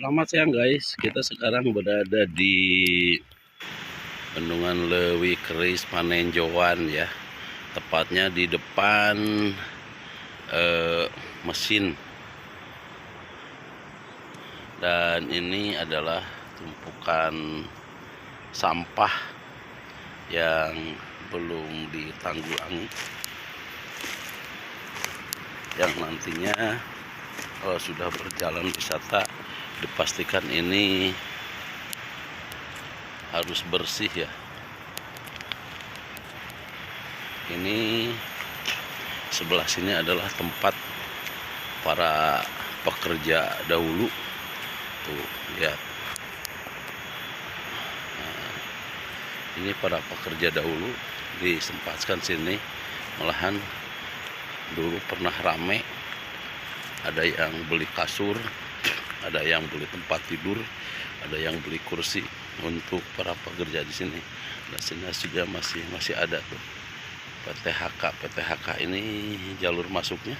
Selamat siang guys, kita sekarang berada di Bendungan Leuwi Keris Panenjoan ya, tepatnya di depan mesin. Dan ini adalah tumpukan sampah yang belum ditanggulangi, yang nantinya kalau sudah berjalan wisata dipastikan ini harus bersih ya. Ini sebelah sini adalah tempat para pekerja dahulu. Tuh lihat. Nah, ini para pekerja dahulu disempatkan sini. Malahan dulu pernah rame. Ada yang beli kasur, ada yang beli tempat tidur, ada yang beli kursi untuk para pekerja di sini. Dan sini juga masih ada tuh PTHK ini jalur masuknya.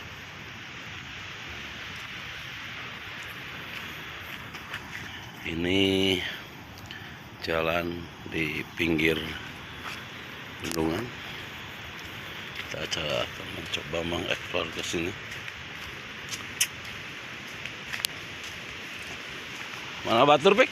Ini jalan di pinggir bendungan. Kita akan mencoba mengeksplor ke sini. Mana batur, Pik?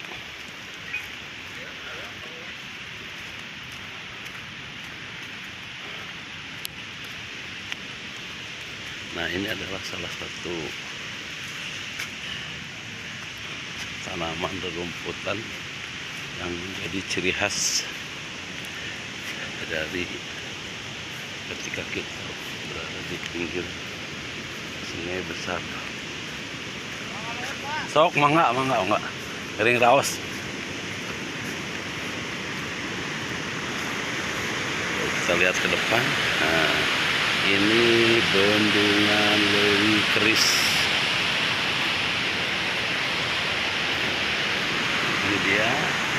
Nah, ini adalah salah satu tanaman rerumputan yang menjadi ciri khas dari ketika kita berada di pinggir sungai besar. Sok, mangga. Kering raos. Kita lihat ke depan. Nah, ini Bendungan Leuwi Keris. Ini dia,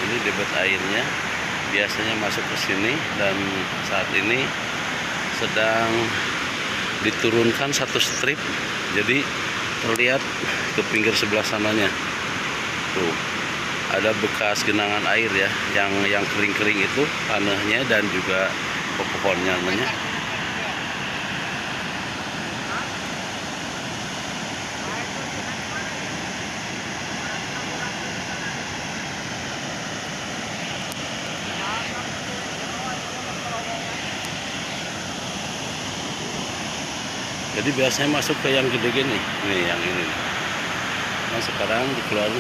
ini debit airnya. Biasanya masuk ke sini dan saat ini sedang diturunkan satu strip. Jadi terlihat ke pinggir sebelah sananya. Tuh, ada bekas genangan air ya, yang kering-kering itu tanahnya dan juga pohonnya namanya. Jadi biasanya masuk ke yang gede gini, nih yang ini. Nah sekarang dikeluarin